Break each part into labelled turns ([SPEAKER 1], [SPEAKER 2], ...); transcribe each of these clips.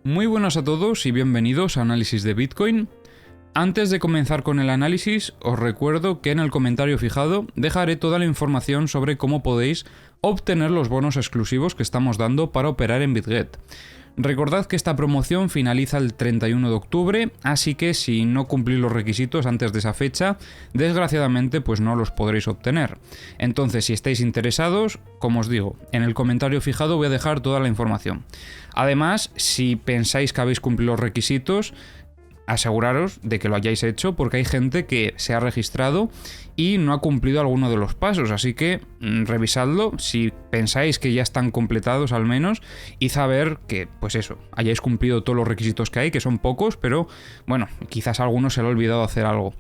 [SPEAKER 1] Muy buenas a todos y bienvenidos a Análisis de Bitcoin. Antes de comenzar con el análisis, os recuerdo que en el comentario fijado dejaré toda la información sobre cómo podéis obtener los bonos exclusivos que estamos dando para operar en BitGet. Recordad que esta promoción finaliza el 31 de octubre, así que si no cumplís los requisitos antes de esa fecha, desgraciadamente pues no los podréis obtener. Entonces, si estáis interesados, como os digo, en el comentario fijado voy a dejar toda la información. Además, si pensáis que habéis cumplido los requisitos, aseguraros de que lo hayáis hecho, porque hay gente que se ha registrado y no ha cumplido alguno de los pasos, así que revisadlo si pensáis que ya están completados al menos y saber que, pues eso, hayáis cumplido todos los requisitos que hay, que son pocos, pero bueno, quizás a alguno se le ha olvidado hacer algo.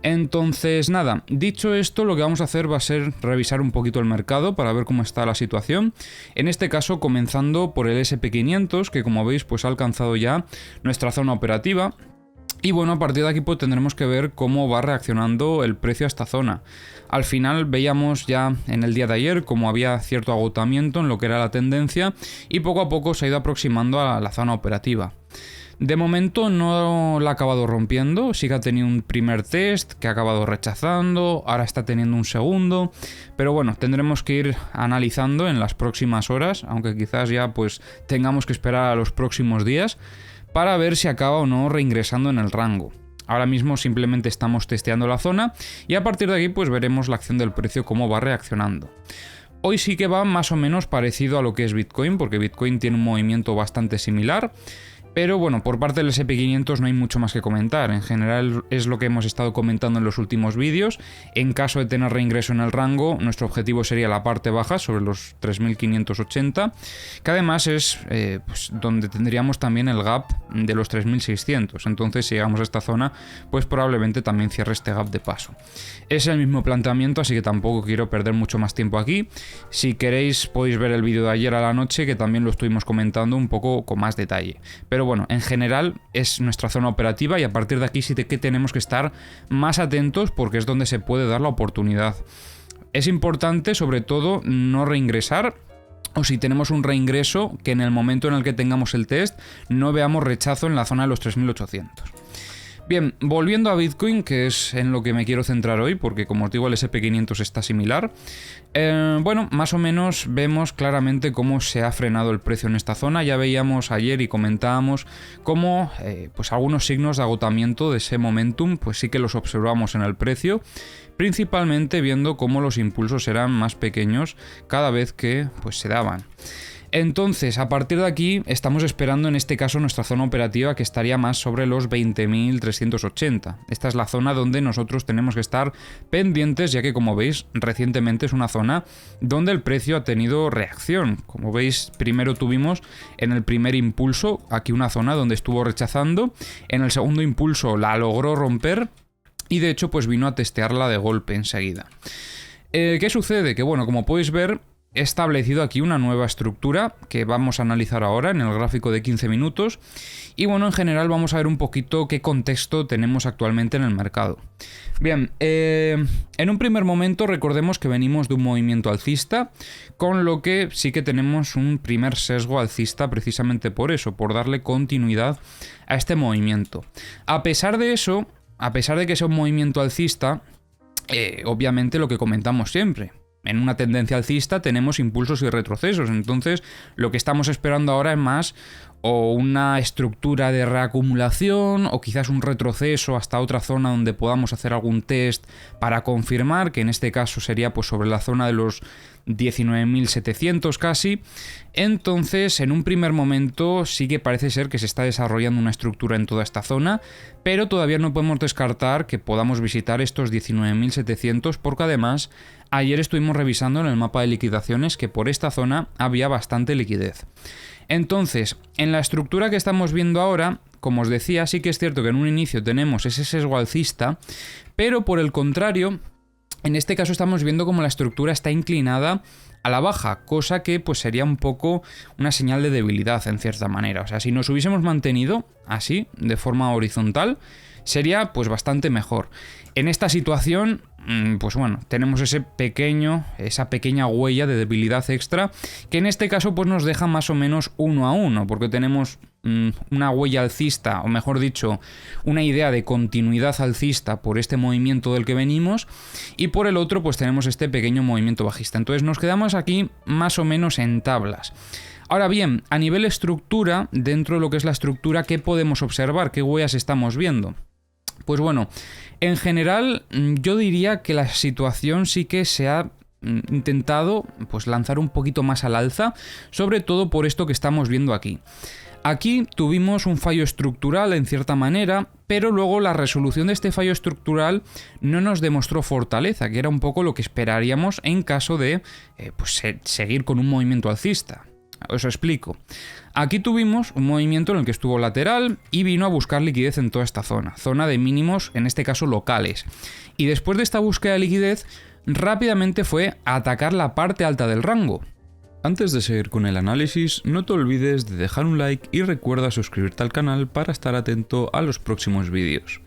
[SPEAKER 1] Entonces, nada, dicho esto, lo que vamos a hacer va a ser revisar un poquito el mercado para ver cómo está la situación. En este caso, comenzando por el SP500, que como veis, pues ha alcanzado ya nuestra zona operativa. Y bueno, a partir de aquí pues tendremos que ver cómo va reaccionando el precio a esta zona. Al final veíamos ya en el día de ayer cómo había cierto agotamiento en lo que era la tendencia y poco a poco se ha ido aproximando a la zona operativa. De momento no la ha acabado rompiendo, sí que ha tenido un primer test que ha acabado rechazando, ahora está teniendo un segundo, pero bueno, tendremos que ir analizando en las próximas horas, aunque quizás ya pues tengamos que esperar a los próximos días, para ver si acaba o no reingresando en el rango. Ahora mismo simplemente estamos testeando la zona y a partir de aquí pues veremos la acción del precio, cómo va reaccionando. Hoy sí que va más o menos parecido a lo que es Bitcoin, porque Bitcoin tiene un movimiento bastante similar. Pero bueno, por parte del SP500 no hay mucho más que comentar. En general es lo que hemos estado comentando en los últimos vídeos. En caso de tener reingreso en el rango, nuestro objetivo sería la parte baja, sobre los 3.580, que además es pues donde tendríamos también el gap de los 3.600. Entonces, si llegamos a esta zona, pues probablemente también cierre este gap de paso. Es el mismo planteamiento, así que tampoco quiero perder mucho más tiempo aquí. Si queréis, podéis ver el vídeo de ayer a la noche, que también lo estuvimos comentando un poco con más detalle. Pero bueno, en general es nuestra zona operativa y a partir de aquí sí que tenemos que estar más atentos porque es donde se puede dar la oportunidad. Es importante, sobre todo, no reingresar, o si tenemos un reingreso, que en el momento en el que tengamos el test no veamos rechazo en la zona de los 3.800. Bien, volviendo a Bitcoin, que es en lo que me quiero centrar hoy, porque como os digo el SP500 está similar. Bueno, más o menos vemos claramente cómo se ha frenado el precio en esta zona. Ya veíamos ayer y comentábamos cómo pues algunos signos de agotamiento de ese momentum, pues sí que los observamos en el precio, principalmente viendo cómo los impulsos eran más pequeños cada vez que pues se daban. Entonces, a partir de aquí, estamos esperando en este caso nuestra zona operativa, que estaría más sobre los 20.380. Esta es la zona donde nosotros tenemos que estar pendientes, ya que como veis, recientemente es una zona donde el precio ha tenido reacción. Como veis, primero tuvimos en el primer impulso aquí una zona donde estuvo rechazando, en el segundo impulso la logró romper y de hecho pues vino a testearla de golpe enseguida. ¿Qué sucede? Que bueno, como podéis ver, he establecido aquí una nueva estructura que vamos a analizar ahora en el gráfico de 15 minutos y bueno, en general vamos a ver un poquito qué contexto tenemos actualmente en el mercado. Bien, en un primer momento recordemos que venimos de un movimiento alcista, con lo que sí que tenemos un primer sesgo alcista precisamente por eso, por darle continuidad a este movimiento. A pesar de eso, a pesar de que sea un movimiento alcista, obviamente lo que comentamos siempre, en una tendencia alcista tenemos impulsos y retrocesos, entonces lo que estamos esperando ahora es más o una estructura de reacumulación o quizás un retroceso hasta otra zona donde podamos hacer algún test para confirmar, que en este caso sería pues sobre la zona de los 19.700 casi. Entonces, en un primer momento sí que parece ser que se está desarrollando una estructura en toda esta zona, pero todavía no podemos descartar que podamos visitar estos 19.700 porque además ayer estuvimos revisando en el mapa de liquidaciones que por esta zona había bastante liquidez. Entonces, en la estructura que estamos viendo ahora, como os decía, sí que es cierto que en un inicio tenemos ese sesgo alcista, pero por el contrario, en este caso estamos viendo como la estructura está inclinada a la baja, cosa que pues sería un poco una señal de debilidad en cierta manera. O sea, si nos hubiésemos mantenido así, de forma horizontal, sería pues bastante mejor. En esta situación, pues bueno, tenemos esa pequeña huella de debilidad extra, que en este caso pues nos deja más o menos 1 a 1, porque tenemos una huella alcista, o mejor dicho, una idea de continuidad alcista por este movimiento del que venimos, y por el otro pues tenemos este pequeño movimiento bajista. Entonces nos quedamos aquí más o menos en tablas. Ahora bien, a nivel estructura, dentro de lo que es la estructura, ¿qué podemos observar? ¿Qué huellas estamos viendo? Pues bueno, en general yo diría que la situación sí que se ha intentado pues lanzar un poquito más al alza, sobre todo por esto que estamos viendo aquí. Aquí tuvimos un fallo estructural en cierta manera, pero luego la resolución de este fallo estructural no nos demostró fortaleza, que era un poco lo que esperaríamos en caso de seguir con un movimiento alcista. Os explico. Aquí tuvimos un movimiento en el que estuvo lateral y vino a buscar liquidez en toda esta zona de mínimos, en este caso locales. Y después de esta búsqueda de liquidez, rápidamente fue a atacar la parte alta del rango. Antes de seguir con el análisis, no te olvides de dejar un like y recuerda suscribirte al canal para estar atento a los próximos vídeos.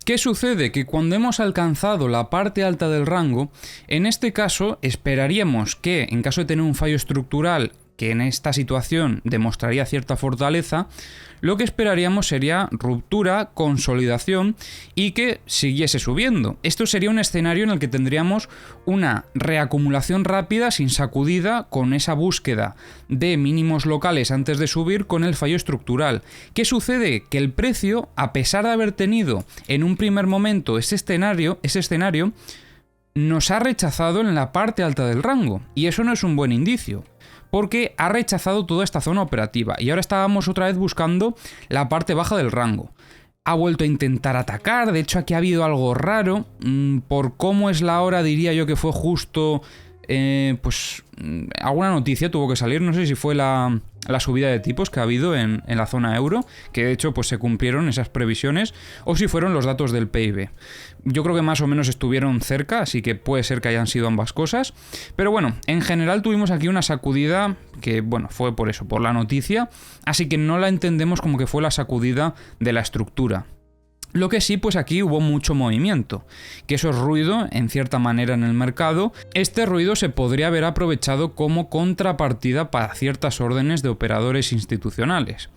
[SPEAKER 1] ¿Qué sucede? Que cuando hemos alcanzado la parte alta del rango, en este caso esperaríamos que, en caso de tener un fallo estructural que en esta situación demostraría cierta fortaleza, lo que esperaríamos sería ruptura, consolidación y que siguiese subiendo. Esto sería un escenario en el que tendríamos una reacumulación rápida sin sacudida con esa búsqueda de mínimos locales antes de subir con el fallo estructural. ¿Qué sucede? Que el precio, a pesar de haber tenido en un primer momento ese escenario nos ha rechazado en la parte alta del rango, y eso no es un buen indicio, porque ha rechazado toda esta zona operativa y ahora estábamos otra vez buscando la parte baja del rango. Ha vuelto a intentar atacar, de hecho aquí ha habido algo raro, por cómo es la hora diría yo que fue justo, alguna noticia tuvo que salir, no sé si fue la subida de tipos que ha habido en la zona euro, que de hecho pues se cumplieron esas previsiones, o si fueron los datos del PIB. Yo creo que más o menos estuvieron cerca, así que puede ser que hayan sido ambas cosas, pero bueno, en general tuvimos aquí una sacudida que, bueno, fue por eso, por la noticia, así que no la entendemos como que fue la sacudida de la estructura. Lo que sí, pues aquí hubo mucho movimiento, que eso es ruido en cierta manera en el mercado. Este ruido se podría haber aprovechado como contrapartida para ciertas órdenes de operadores institucionales.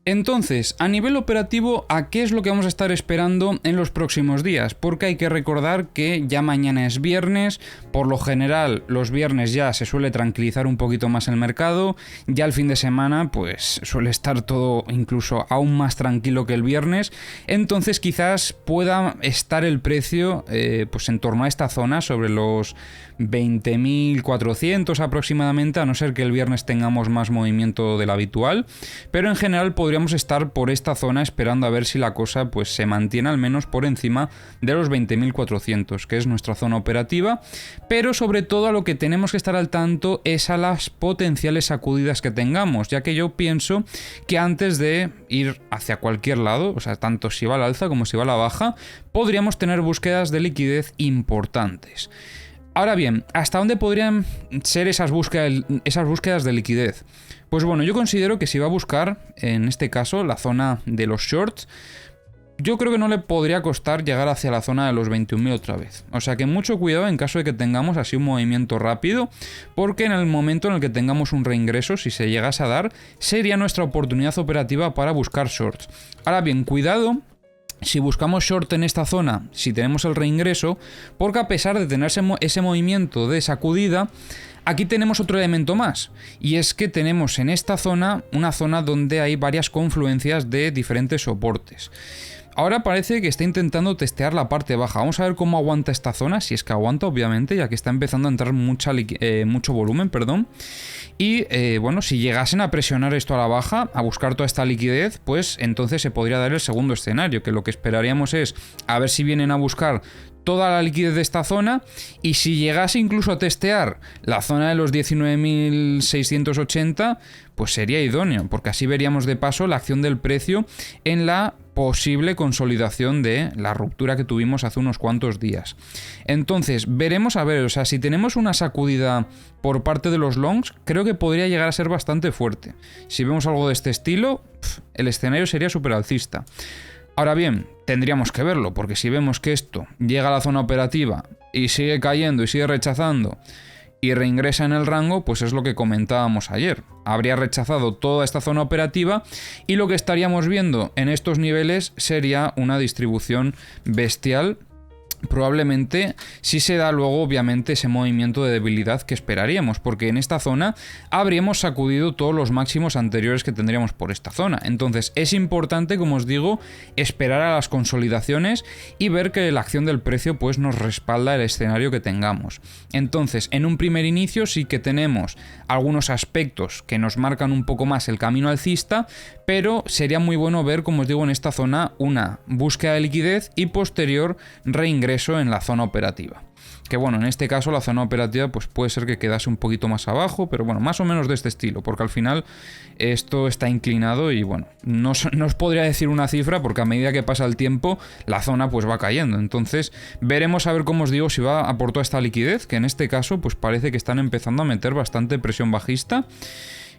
[SPEAKER 1] Entonces, a nivel operativo, ¿a qué es lo que vamos a estar esperando en los próximos días? Porque hay que recordar que ya mañana es viernes, por lo general los viernes ya se suele tranquilizar un poquito más el mercado, ya el fin de semana pues suele estar todo incluso aún más tranquilo que el viernes, entonces quizás pueda estar el precio pues en torno a esta zona, sobre los 20.400 aproximadamente, a no ser que el viernes tengamos más movimiento del habitual, pero en general podríamos estar por esta zona esperando a ver si la cosa pues se mantiene al menos por encima de los 20.400, que es nuestra zona operativa, pero sobre todo a lo que tenemos que estar al tanto es a las potenciales sacudidas que tengamos, ya que yo pienso que antes de ir hacia cualquier lado, o sea, tanto si va a la alza como si va a la baja, podríamos tener búsquedas de liquidez importantes. Ahora bien, ¿hasta dónde podrían ser esas búsquedas de liquidez? Pues bueno, yo considero que si va a buscar, en este caso, la zona de los shorts, yo creo que no le podría costar llegar hacia la zona de los 21.000 otra vez. O sea que mucho cuidado en caso de que tengamos así un movimiento rápido, porque en el momento en el que tengamos un reingreso, si se llegase a dar, sería nuestra oportunidad operativa para buscar shorts. Ahora bien, cuidado si buscamos short en esta zona, si tenemos el reingreso, porque a pesar de tener ese movimiento de sacudida, aquí tenemos otro elemento más, y es que tenemos en esta zona una zona donde hay varias confluencias de diferentes soportes. Ahora parece que está intentando testear la parte baja. Vamos a ver cómo aguanta esta zona, si es que aguanta, obviamente, ya que está empezando a entrar mucho volumen, perdón. Y bueno, si llegasen a presionar esto a la baja, a buscar toda esta liquidez, pues entonces se podría dar el segundo escenario, que lo que esperaríamos es a ver si vienen a buscar toda la liquidez de esta zona, y si llegase incluso a testear la zona de los 19.680, pues sería idóneo, porque así veríamos de paso la acción del precio en la posible consolidación de la ruptura que tuvimos hace unos cuantos días. Entonces, veremos a ver, o sea, si tenemos una sacudida por parte de los longs, creo que podría llegar a ser bastante fuerte. Si vemos algo de este estilo, el escenario sería súper alcista. Ahora bien, tendríamos que verlo, porque si vemos que esto llega a la zona operativa y sigue cayendo y sigue rechazando y reingresa en el rango, pues es lo que comentábamos ayer. Habría rechazado toda esta zona operativa y lo que estaríamos viendo en estos niveles sería una distribución bestial. Probablemente sí se da luego obviamente ese movimiento de debilidad que esperaríamos, porque en esta zona habríamos sacudido todos los máximos anteriores que tendríamos por esta zona. Entonces es importante, como os digo, esperar a las consolidaciones y ver que la acción del precio pues nos respalda el escenario que tengamos. Entonces en un primer inicio sí que tenemos algunos aspectos que nos marcan un poco más el camino alcista, pero sería muy bueno ver, como os digo, en esta zona una búsqueda de liquidez y posterior reingreso en la zona operativa. Que bueno, en este caso la zona operativa pues puede ser que quedase un poquito más abajo, pero bueno, más o menos de este estilo, porque al final esto está inclinado y bueno, no os podría decir una cifra porque a medida que pasa el tiempo la zona pues va cayendo. Entonces veremos a ver, como os digo, si va a por toda esta liquidez, que en este caso pues parece que están empezando a meter bastante presión bajista,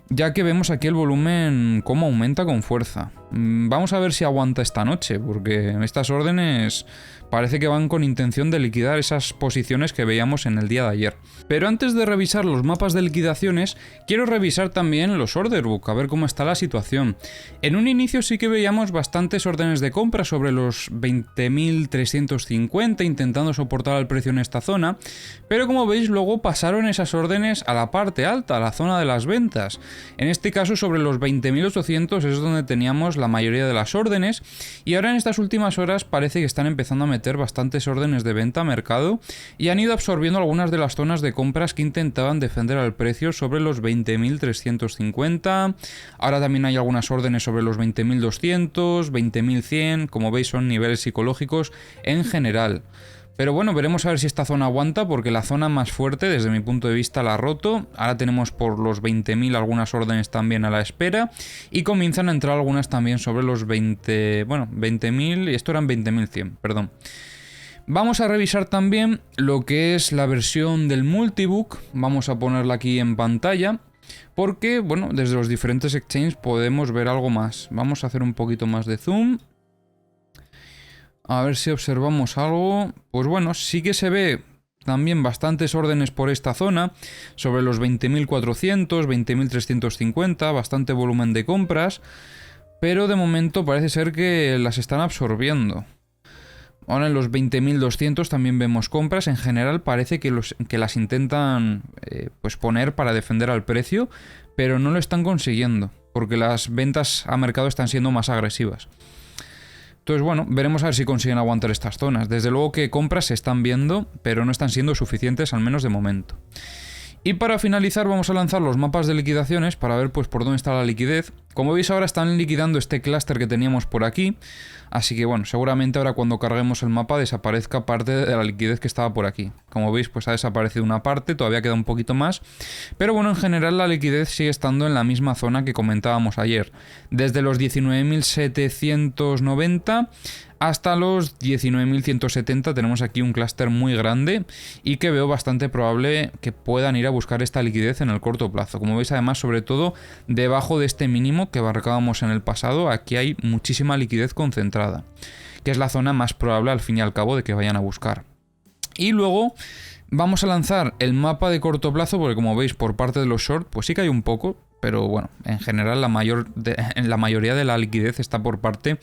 [SPEAKER 1] ya que vemos aquí el volumen cómo aumenta con fuerza. Vamos a ver si aguanta esta noche, porque estas órdenes parece que van con intención de liquidar esas posiciones que veíamos en el día de ayer. Pero antes de revisar los mapas de liquidaciones, quiero revisar también los order book, a ver cómo está la situación. En un inicio sí que veíamos bastantes órdenes de compra sobre los 20.350, intentando soportar el precio en esta zona, pero como veis luego pasaron esas órdenes a la parte alta, a la zona de las ventas. En este caso sobre los 20.800 es donde teníamos la mayoría de las órdenes, y ahora en estas últimas horas parece que están empezando a meter bastantes órdenes de venta a mercado y han ido absorbiendo algunas de las zonas de compras que intentaban defender al precio sobre los 20.350. Ahora también hay algunas órdenes sobre los 20.200, 20.100, como veis son niveles psicológicos en general. Pero bueno, veremos a ver si esta zona aguanta, porque la zona más fuerte desde mi punto de vista la ha roto. Ahora tenemos por los 20.000 algunas órdenes también a la espera y comienzan a entrar algunas también sobre los 20.000, y esto eran 20.100, perdón. Vamos a revisar también lo que es la versión del multibook. Vamos a ponerla aquí en pantalla, porque bueno, desde los diferentes exchanges podemos ver algo más. Vamos a hacer un poquito más de zoom. A ver si observamos algo. Pues bueno, sí que se ve también bastantes órdenes por esta zona, sobre los 20.400, 20.350, bastante volumen de compras, pero de momento parece ser que las están absorbiendo. Ahora en los 20.200 también vemos compras. En general parece que las intentan pues poner para defender al precio, pero no lo están consiguiendo, porque las ventas a mercado están siendo más agresivas. Entonces, bueno, veremos a ver si consiguen aguantar estas zonas. Desde luego que compras se están viendo, pero no están siendo suficientes, al menos de momento. Y para finalizar vamos a lanzar los mapas de liquidaciones para ver pues por dónde está la liquidez. Como veis ahora están liquidando este clúster que teníamos por aquí, así que bueno, seguramente ahora cuando carguemos el mapa desaparezca parte de la liquidez que estaba por aquí. Como veis pues ha desaparecido una parte, todavía queda un poquito más, pero bueno, en general la liquidez sigue estando en la misma zona que comentábamos ayer, desde los 19.790 hasta los 19.170 tenemos aquí un clúster muy grande y que veo bastante probable que puedan ir a buscar esta liquidez en el corto plazo. Como veis además, sobre todo debajo de este mínimo que marcábamos en el pasado, aquí hay muchísima liquidez concentrada, que es la zona más probable al fin y al cabo de que vayan a buscar. Y luego vamos a lanzar el mapa de corto plazo, porque como veis por parte de los short pues sí que hay un poco, pero bueno, en general la mayoría de la liquidez está por parte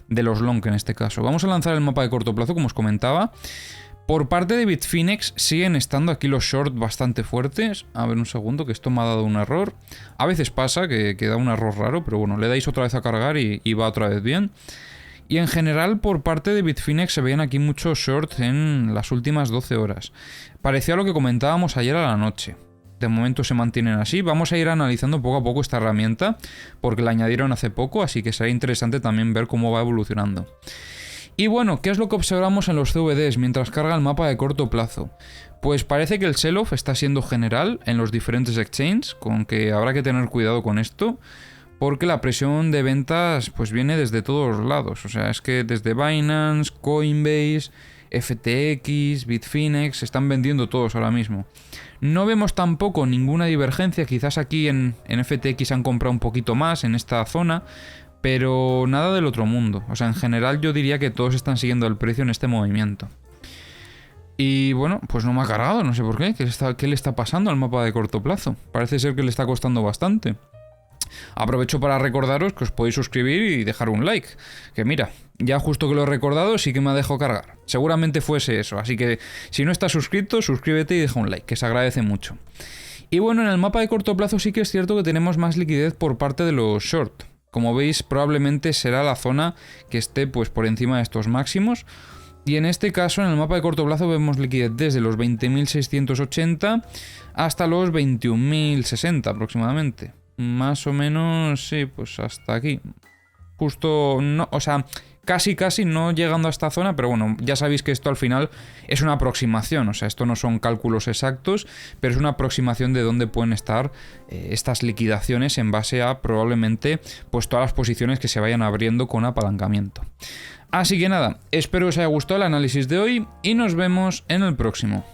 [SPEAKER 1] de los long en este caso. Vamos a lanzar el mapa de corto plazo, como os comentaba. Por parte de Bitfinex siguen estando aquí los short bastante fuertes. A ver un segundo, que esto me ha dado un error. A veces pasa que da un error raro, pero bueno, le dais otra vez a cargar y va otra vez bien. Y en general por parte de Bitfinex se veían aquí muchos shorts en las últimas 12 horas. Parecía lo que comentábamos ayer a la noche. De momento se mantienen así. Vamos a ir analizando poco a poco esta herramienta, porque la añadieron hace poco, así que será interesante también ver cómo va evolucionando. Y bueno, ¿qué es lo que observamos en los CVDs mientras carga el mapa de corto plazo? Pues parece que el sell-off está siendo general en los diferentes exchanges, con que habrá que tener cuidado con esto, porque la presión de ventas pues viene desde todos lados. O sea, es que desde Binance, Coinbase, FTX, Bitfinex, se están vendiendo todos ahora mismo. No vemos tampoco ninguna divergencia, quizás aquí en FTX han comprado un poquito más en esta zona, pero nada del otro mundo. O sea, en general yo diría que todos están siguiendo el precio en este movimiento. Y bueno, pues no me ha cargado, no sé por qué. ¿Qué le está pasando al mapa de corto plazo? Parece ser que le está costando bastante. Aprovecho para recordaros que os podéis suscribir y dejar un like. Que mira, ya justo que lo he recordado sí que me ha dejado cargar. Seguramente fuese eso, así que si no estás suscrito, suscríbete y deja un like, que se agradece mucho. Y bueno, en el mapa de corto plazo sí que es cierto que tenemos más liquidez por parte de los short. Como veis, probablemente será la zona que esté pues por encima de estos máximos. Y en este caso, en el mapa de corto plazo, vemos liquidez desde los 20.680 hasta los 21.060 aproximadamente. Más o menos, sí, pues hasta aquí. Justo, no, o sea, casi no llegando a esta zona, pero bueno, ya sabéis que esto al final es una aproximación, o sea, esto no son cálculos exactos, pero es una aproximación de dónde pueden estar estas liquidaciones en base a probablemente pues todas las posiciones que se vayan abriendo con apalancamiento. Así que nada, espero que os haya gustado el análisis de hoy y nos vemos en el próximo.